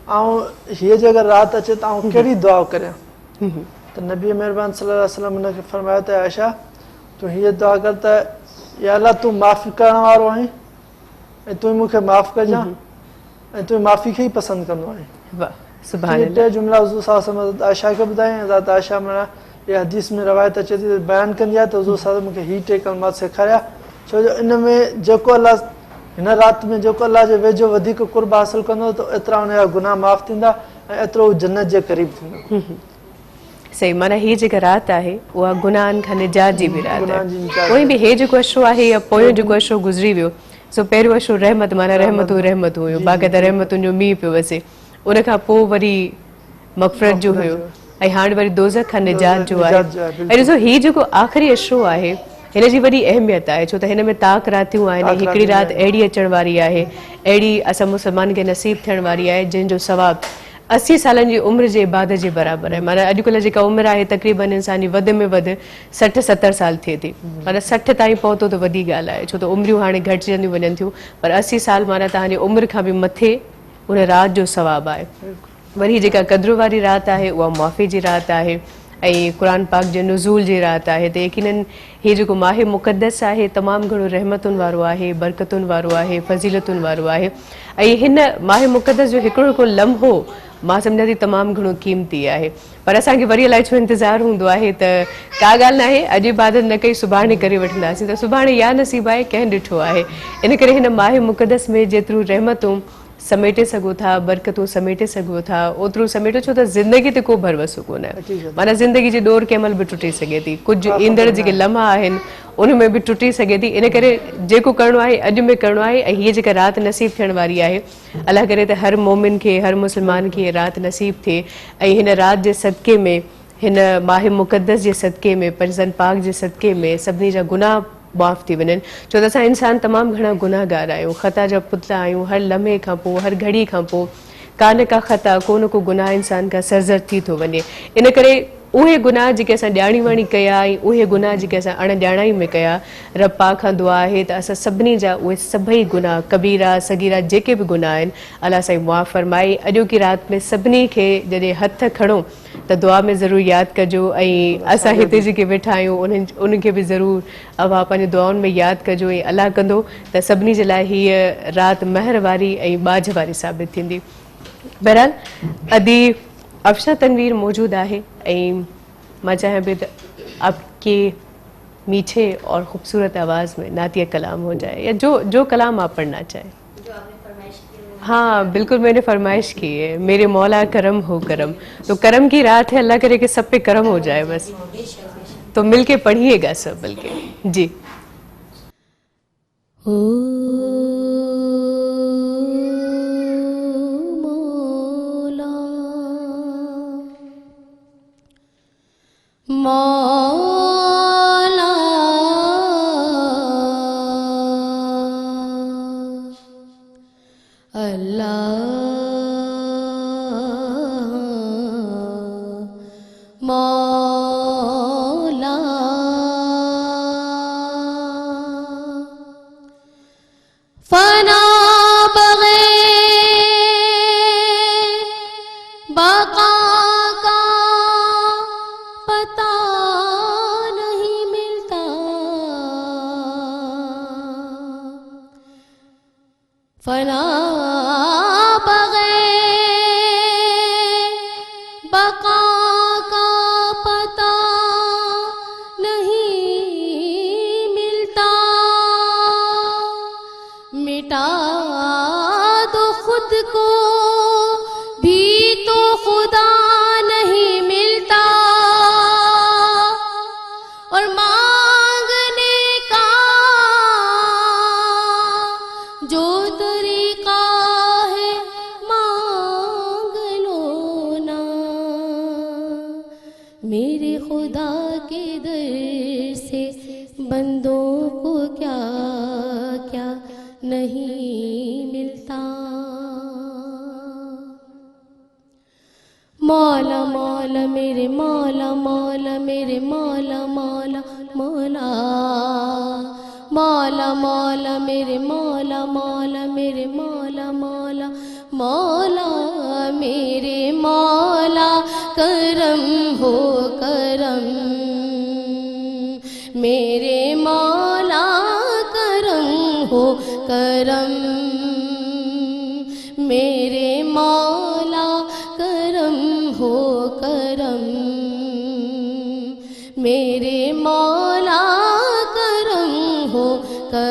आउं हीअ जे अगरि राति अचे त आउं कहिड़ी दुआ करियां? त नबी महिरबानी सल्लल्लाहु अलैहि वसल्लम हुनखे फरमायो त आयशा, तूं हीअ दुआ कर त या अल्लाह तूं माफ़ी करण वारो आहीं ऐं तूं मूंखे माफ़ कजां ऐं तूं माफ़ी खे ई पसंदि कंदो आहीं। वाह, सुभान टे जुमला हुज़ूर सल्लल्लाहु अलैहि वसल्लम आयशा खे ॿुधाईं। हज़रत आयशा माना ये हदीस में रवायत अचे थी बयानु कंदी आहे त हुज़ूर सल्लल्लाहु अलैहि वसल्लम मूंखे हीअ टे कलमात सेखारिया छो जो इन में जेको अलाह हिन राति में जेको अलाह जे वेझो वधीक कुर्ब हासिल कंदो त एतिरा हुनजा गुनाह माफ़ थींदा ऐं एतिरो हू जन्नत जे क़रीब थींदो। सही, माना हीअ जेका राति आहे उहा गुनाहनि खां निजात जी बि राति गुनाहनि जी आहे। निजात उहे बि हे जेको अशरो आहे या पोयों जेको अशरो गुज़री वियो, सो पहिरियों अशरो रहमत माना रहमतूं रहमतूं हुयूं, बाक़ाइदा रहमतुनि जो मींहुं पियो वसे, उन खां पोइ वरी मग़फ़िरत जो हुयो ऐं हाणे वरी दोज़ख खां निजात जो आहे। ऐं ॾिसो हीअ जेको आख़िरी अशरो आहे हिन जी वॾी अहमियत आहे, छो त हिन में ताक रातियूं आहिनि। हिकिड़ी राति अहिड़ी अचण वारी आहे, अहिड़ी असां मुस्लमान खे नसीब थियण वारी आहे जंहिंजो सवाबु 80 सालनि जी उमिरि जे इबादत जे बराबरि आहे। माना अॼुकल्ह जेका उमिरि आहे तक़रीबन इंसान जी वधि में वधि 60-70 साल थिए थी, माना 60 ताईं पहुतो त वॾी ॻाल्हि आहे, छो त उमिरियूं हाणे घटिजंदियूं वञनि थियूं, पर 80 साल माना तव्हांजी उमिरि खां बि मथे उन राति जो सवाबु आहे। वरी जेका क़द्र वारी राति आहे उहा मुआफ़ी जी राति आहे ऐं क़ुरान पाक जे नुज़ूल जी राति आहे। त यकीनन हीअ जेको माह मुक़द्दस आहे तमामु घणो रहमतुनि वारो आहे, बरकतुनि वारो आहे, फज़ीलतुनि वारो आहे। ऐं हिन माह मुक़द्दस जो हिकिड़ो हिकिड़ो लम्हो मां सम्झां थी तमामु घणो क़ीमती आहे, पर असांखे वरी अलाए छो इंतज़ारु हूंदो आहे त का ॻाल्हि न आहे, अॼु इबादत न कई सुभाणे करे वठंदासीं, त सुभाणे या नसीबु आहे कंहिं ॾिठो आहे। इन करे हिन माह मुक़द्दस में जेतिरियूं रहमतूं समेटे सघो था, बरकतूं समेटे सघो था, ओतिरो समेटो, छो त ज़िंदगी ते को भरवसो कोन आहे। माना ज़िंदगी जी डोर कंहिं महिल बि टुटी सघे थी, कुझु ईंदड़ जेके लम्हा आहिनि उन में बि टुटी सघे थी। इन करे जेको करिणो आहे अॼु में करिणो आहे। ऐं हीअ जेका राति नसीबु थियण वारी आहे, अलाह करे त हर मोमिन खे, हर मुस्लमान खे राति नसीबु थिए ऐं हिन राति जे सदके में, हिन माह मुक़द्दस जे सदके में, पंजनि पाक जे सदके में सभिनी जा गुनाह माफ़ थी वञनि, छो त असां इंसान तमामु घणा गुनाहगार आहियूं, ख़ता जा पुतला आहियूं। हर लम्हे खां पोइ, हर घड़ी खां पोइ का न का ख़ता, को न को गुनाह इंसान खां सरज़र थी थो वञे। इन करे उहे गुनाह जेके असां ॼाणी वाणी कया ऐं उहे गुनाह जेके असां अणॼाणाई में कया, रब पाक खां दुआ आहे त असां सभिनी जा उहे सभई गुनाह, कबीरा सगीरा जेके बि गुनाह आहिनि, अलाह साईं मुआफ़ फरमाए। अॼोकी राति में सभिनी खे जॾहिं हथ खणो त दुआ में ज़रूरु यादि कजो ऐं असां हिते जेके वेठा आहियूं उनखे बि ज़रूरु अव्हां पंहिंजे दुआउनि में यादि कजो ऐं अलाह कंदो त सभिनी जे लाइ हीअ राति महर वारी ऐं बाझ वारी साबित थींदी। बहरहाल अदी अफशा तनवीर मौजूद आहे ऐं मां चाहियां पई त आपके मीठे और खूबसूरत आवाज़ में नातिया कलाम हो जाए, या जो कलाम आप पढ़ना चाहें। हाँ बिल्कुल, मैंने फरमाइश की है, मेरे मौला करम हो करम। तो करम की रात है, अल्लाह करे कि सब पे करम हो जाए बस। तो मिलके पढ़िएगा सब बल्कि। जी मौला अल्लाह मौला फना बग़ैर बका का पता नहीं मिलता, फना बग़ैर बका का पता नहीं मिलता, मिटा दो खुद को भी तो खुदा नहीं मिलता, और मांगने का जो तरीका है मांग लो ना, मेरे खुदा के दर से बंदों को क्या क्या नहीं मिलता। मौला मौला मेरे मौला मौला मेरे मौला मौला मौला मौला मौला मेरे मौला मौला मेरे मौला मौला मौला मेरे मौला करम हो करम, मेरे मौला करम हो करम, मेरे मौला करम हो करम, मेरे मौला करम हो करम।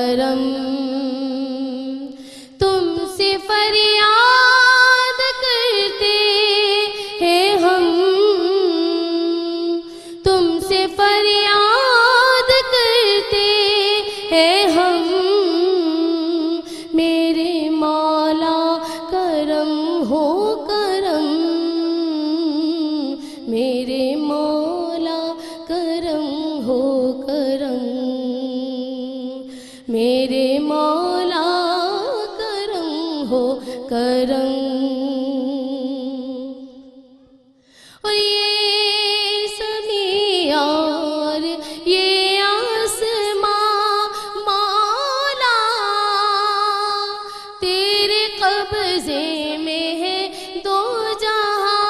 करम। और ये ज़मीं और ये आसमां मौला तेरे कब्ज़े में है दो जहां,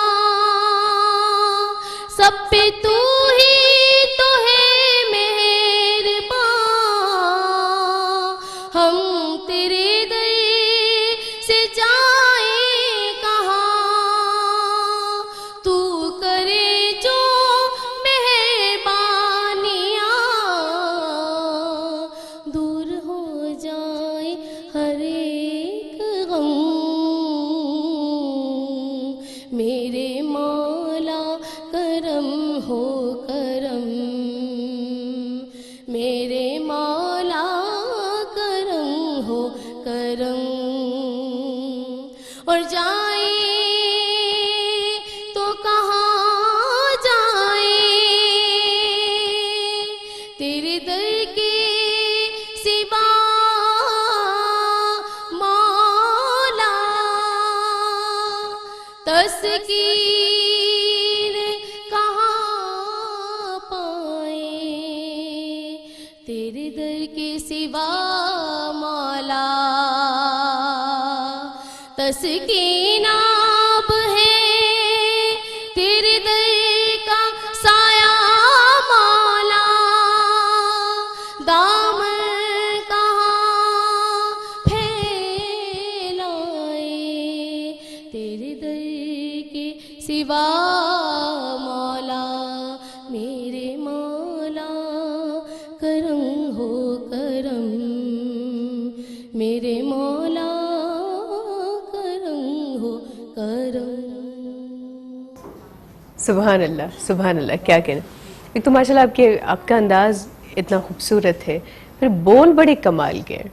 सब पे तू ही तो है मेहरबान। हम तेरे दर से जाएं कहाँ, तू करे जो मेहरबानियाँ, दूर हो जाए हर एक गम। मेरे मौला करम हो करम, मेरे मौला करम हो करम। और जाए तो कहाँ जाए, तेरे दर के सिवा मौला। तस्कीर कहाँ पाए, तेरे दर के सिवा मौला। तस्कीन आप है तेरे दर का साया मौला। दामन कहाँ फैलाए, तेरे दर के सिवा मौला। मेरे मौला करम हो करम, मेरे मौला करम हो करम। सुभान अल्लाह, क्या कहना। एक तो माशाल्लाह आपका अंदाज इतना खूबसूरत है, फिर बोल बड़े कमाल के हैं।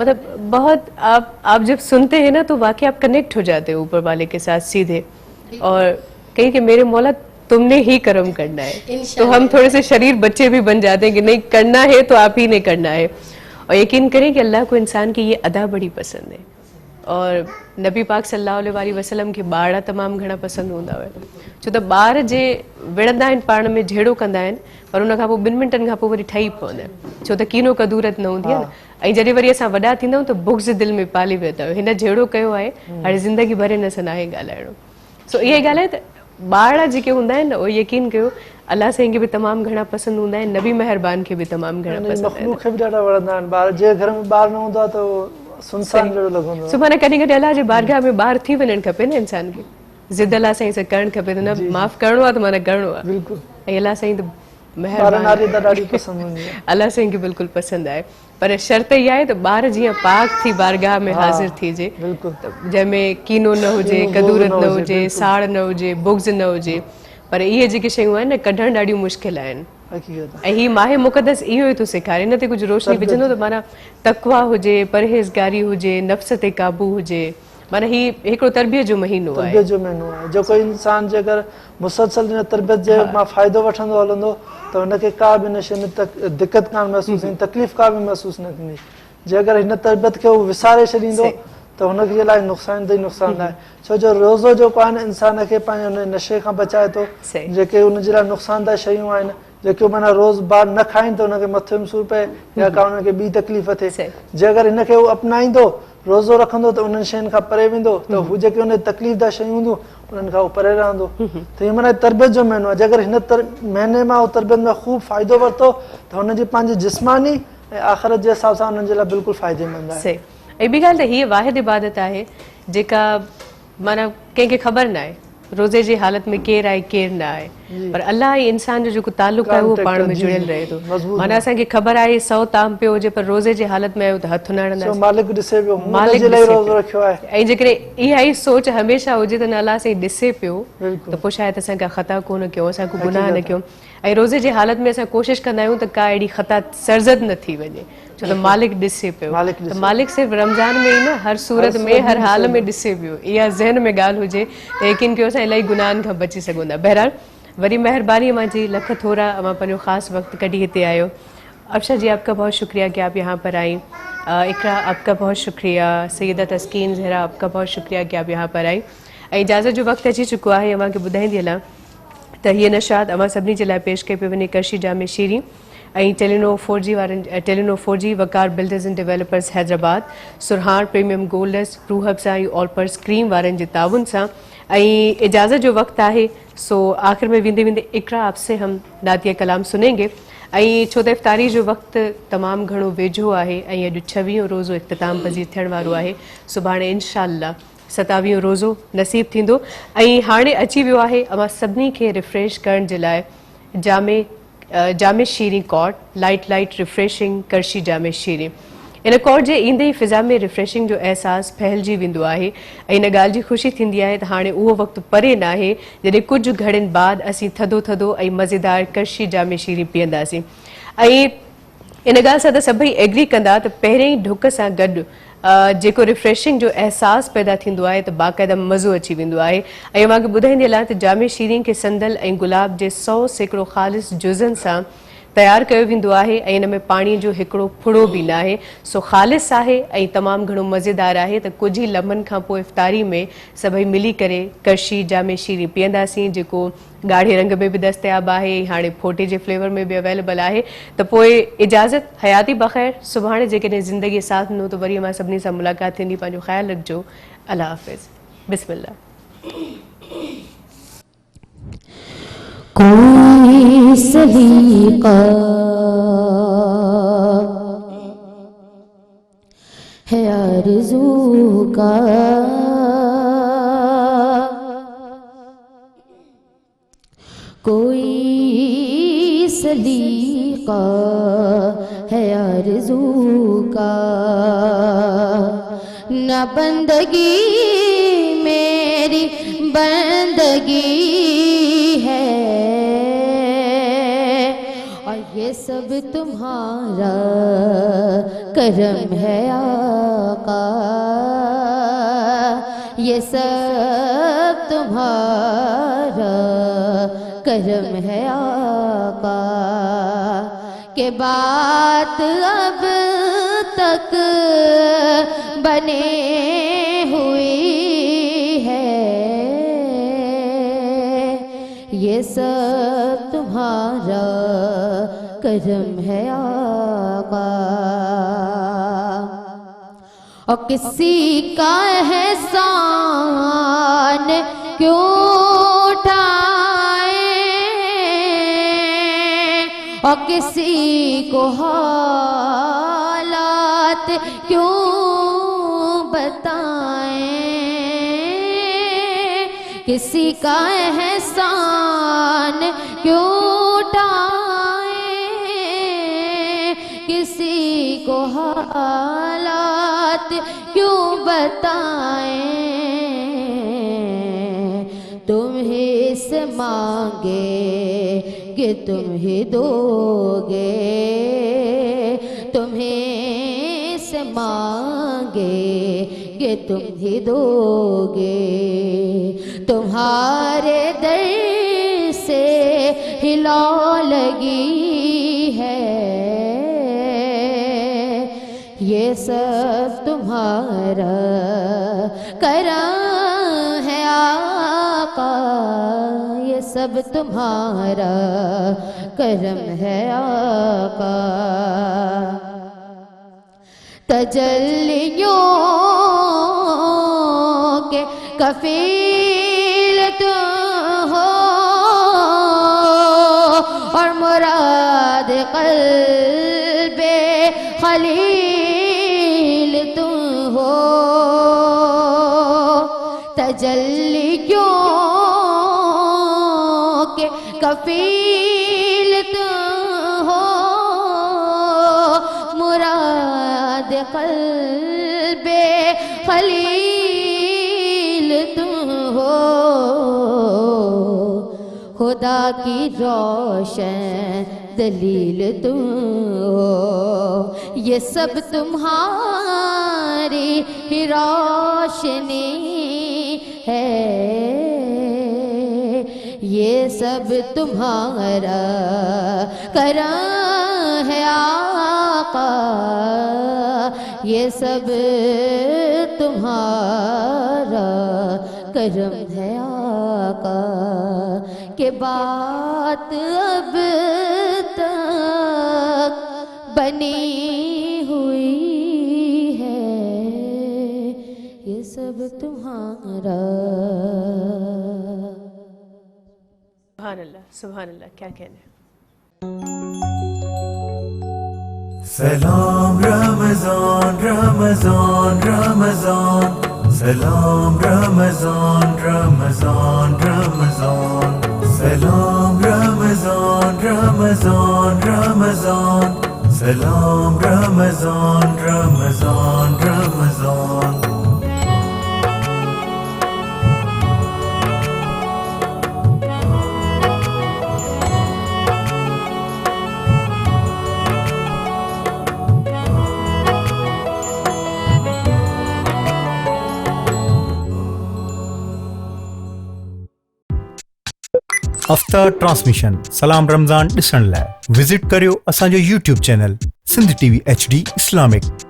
मतलब बहुत आप जब सुनते हैं ना तो वाकई आप कनेक्ट हो जाते हो ऊपर वाले के साथ सीधे, और कहीं कि मेरे मौला तुमने ही करम करना है। तो हम थोड़े से शरीर बच्चे भी बन जाते हैं कि नहीं करना है तो आप ही ने करना है। और यकीन करें कि अल्लाह को इंसान की ये अदा बड़ी पसंद है, और नबी पाक सल्लल्लाहु अलैहि वसल्लम खे ॿार तमामु घणा पसंदि हूंदा हुआ। छो त ॿार जे विढ़ंदा आहिनि पाण में जहिड़ो कंदा आहिनि, पर उन खां पोइ 2 मिंटनि खां पोइ वरी ठही पवंदा आहिनि, छो त कीनो कदूरत न हूंदी आहे न। ऐं जॾहिं वरी असां वॾा थींदा आहियूं त बुग़्ज़ दिलि में पाली वेंदा आहियूं, हिन जहिड़ो कयो आहे हाणे ज़िंदगी भर हिन सां नाहे ॻाल्हाइणो। सो इहा ॻाल्हि आहे त ॿार जेके हूंदा आहिनि न, उहे यकीन कयो अल्लाह साईं खे बि तमामु घणा पसंदि हूंदा आहिनि, नबी महिरबान खे बि तमामु घणा पसंदि आहिनि। मखलूक खे बि ॾाढा वणंदा आहिनि ॿार। जे घर में ॿार न हूंदो आहे त सुनसान जहिड़ो लॻंदो आहे। सुभाणे कॾहिं कॾहिं अल्लाह जे बारगाह में ॿार थी वञणु खपे न इंसान खे। ज़िद अल्लाह साईं सां करणु खपे त न माफ़ करिणो आहे त माना करिणो आहे। बिल्कुलु ऐं अल्लाह साईं त ॿार महिरबान नारी त ॾाढी पसंदि हूंदी आहे। अल्लाह साईं खे बिल्कुलु पसंदि आहे, पर शर्त इहा आहे त ॿार जीअं पाक थी बारगाह में हाज़िर थिजे, बिल्कुलु जंहिंमें कीनो न हुजे, कदूरत न हुजे, साड़ न हुजे, बुग़्ज़ न हुजे। पर इहे जेके शयूं आहिनि न कढणु ॾाढियूं मुश्किल आहिनि। हक़ीक़त ऐं ही माहे मुक़दस इहो ई थो सेखारे, इन ते कुझु रोशनी विझंदो त माना तक़वा हुजे, परहेज़गारी हुजे, नफ़्स ते काबू हुजे। माना ही हिकिड़ो तरबियत जो महीनो आहे। तरबियत जो महीनो आहे। जेको इंसान जे अगरि मुसलसल हिन तरबियत जे मां फ़ाइदो वठंदो हलंदो त हुनखे का बि हिन शइ में दिक़त कान महसूसु थींदी, तकलीफ़ का बि महसूसु न थींदी। जे अगरि हिन तरबियत खे उहो विसारे छॾींदो त हुनखे लाइ नुक़सान ते नुक़सान आहे। छो जो रोज़ो जेको आहे न इंसान खे पंहिंजे हुन नशे खां बचाए थो। जेके हुनजे लाइ नुक़सानदायक शयूं आहिनि, जेके माना रोज़ ॿार न खाइनि त हुनखे मथे में सूरु पए या का हुनखे ॿी तकलीफ़ थिए। जे अगरि हिनखे उहो अपनाईंदो, रोज़ो रखंदो त उन्हनि शयुनि खां परे वेंदो, त हू जेके हुन तकलीफ़ शयूं हूंदियूं उन्हनि खां उहो परे रहंदो। त हीअ माना तरबियत जो महीनो आहे। जे अगरि हिन महीने मां उहो तरबियत में ख़ूब फ़ाइदो वरितो त हुनजी पंहिंजी जिस्मानी ऐं आख़िरत जे हिसाब सां हुननि जे लाइ बिल्कुलु फ़ाइदेमंद आहे। ऐं ॿी ॻाल्हि त हीअ वाहिद इबादत आहे जेका माना कंहिंखे ख़बर न आहे रोज़े जी हालत में केरु आहे केरु न आहे, पर अल्लाह ऐं इंसान जो जेको तालुक़ आहे उहो पाण में जुड़ियल रहे थो। माना असांखे ख़बर आहे 100 ताम पियो हुजे पर रोज़े जी हालत में आहियो त हथु न हणंदासीं। मालिक ॾिसे पियो, मालिक जे लाइ रोज़ो रखियो आहे। ऐं जेकॾहिं इहा ई सोच हमेशह हुजे त न अल्लाह साईं ॾिसे पियो त पोइ शायदि असां का ख़ता कोन कयूं, असां को गुनाह न कयूं। ऐं रोज़े जी हालत में असां कोशिशि कंदा आहियूं त का अहिड़ी ख़ता सरज़द न थी वञे, छो त मालिक ॾिसे पियो। त मालिक सिर्फ़ु रमज़ान में ई न हर सूरत में हर हाल में ॾिसे पियो। इहा ज़हन में ॻाल्हि हुजे त यकीन कयो असां इलाही गुनाहनि खां बची सघूं था। बहरहाल वरी महिरबानी मां जी लख थोरा अमां पंहिंजो ख़ासि वक़्तु कढी हिते आयो अफशा जी, आपका बहुत शुक्रिया कि आप यहाँ पर आई। इकरा, आपका बहुत शुक्रिया। सैयदा तस्कीन ज़हरा, आपका बहुत शुक्रिया कि आप यहाँ पर आई। इजाज़त जो वक्त अची चुको आहे, अवां खे ॿुधाईंदी हलां त हीअ नशात अवां सभिनी जे लाइ पेश कई पियो वञे करशी जामे शीरी ऐं Telenor 4G Waqar builders and developers Hyderabad, सुरहार प्रीमियम गोल्डस, रूह अफ़ज़ा ऐं ऑलपर्स क्रीम वारनि जे ताउन सां। ऐं इजाज़त जो वक्त आहे, सो आख़िर में वेंदे वेंदे इकरा आपसे हम नातिया कलाम सुनेंगे। ऐं छो त इफ्तारी जो वक़्तु तमामु घणो वेझो आहे ऐं अॼु 26 रोज़ो इख़्तिताम पज़ीर थियण वारो आहे। सुभाणे इंशाअल्लाह 27 रोज़ो नसीब थींदो। ऐं हाणे अची वियो आहे अवां सभिनी खे रिफ्रेश करण जे लाइ जामे शीरी कॉर्ड, लाइट रिफ्रेशिंग करशी जामे शीरी। इन कॉर्ड जे ईंदे ई फ़िज़ा में रिफ्रेशिंग जो अहसासु फहिलिजी वेंदो आहे ऐं इन ॻाल्हि जी ख़ुशी थींदी आहे त हाणे उहो वक़्तु परे न आहे जॾहिं कुझु घड़ियुनि बाद असीं थधो ऐं मज़ेदार करशी जामे शीरी पीअंदासीं। ऐं इन ॻाल्हि सां त सभई एग्री कंदा त पहिरें ई ढुक सां गॾु जेको रिफ्रेशिंग जो अहसासु पैदा थींदो आहे त बाक़ाइदा मज़ो अची वेंदो आहे। ऐं मां ॿुधाईंदी हलां त जामे शीरी खे संदल ऐं गुलाब जे 100% ख़ालिस जुज़नि सां तयारु कयो वेंदो आहे ऐं इन में पाणीअ जो हिकिड़ो फुड़ो बि न आहे। सो ख़ालिस आहे ऐं तमामु घणो मज़ेदार आहे त कुझु ई लम्हनि खां पोइ इफ़्तारी में सभई मिली करे करशी जामे शीरी पीअंदासीं, जेको ॻाढ़े रंग में बि दस्तयाब आहे, हाणे फोटे जे फ्लेवर में बि अवेलेबल आहे। त पोइ इजाज़त, हयाती बख़ैर। सुभाणे जेकॾहिं ज़िंदगी साथ ॾिनो त वरी मां सभिनी सां मुलाक़ात थींदी। पंहिंजो ख़्यालु रखिजो। अल्लाह हाफ़िज़। बिस्मिल्लाह। कोई सलीका है आरज़ू का, कोई सलीका है आरज़ू का, न बंदगी मेरी बंदगी है और ये सब तुम्हारा करम है आका, ये सब तुम्हारा करम है आका, के बात अब तक बने हुई है, ये सब तुम्हारा करम है आका। और किसी का एहसान क्यों उठाए और किसी को हालात क्यों बताएं, किसी का एहसान क्यों उठाए, किसी को हालात क्यों बताएं, तुम्हें से मांगे कि तुम ही दोगे, तुम्हें से मांगे कि तुम ही दोगे, तुम्हारे दर से हिला लगी है, ये सब तुम्हारा करम है आका, ये सब तुम्हारा करम है आका। तजल्लियों के कफील तुम हो और मुराद क़ल्बे खलील तुम हो, तजल्लियों के कफील तुम हो, मुराद क़ल्बे खलील तुम हो, खुदा की रोशन दलील तुम हो, ये सब तुम्हारी ही रोशनी है, ये सब तुम्हारा करम है। یہ سب تمہارا کرم ہے آقا کہ بات اب تک بنی ہوئی ہے، یہ سب تمہارا. سبحان اللہ کیا کہنے. سلام رمضان رمضان رمضان سلام رمضان رمضان رمضان سلام رمضان رمضان رمضان سلام رمضان رمضان رمضان. आफ्टर ट्रांसमिशन सलाम रमज़ान ॾिसण लाइ विज़िट करियो असांजो YouTube channel Sindh TV HD Islamic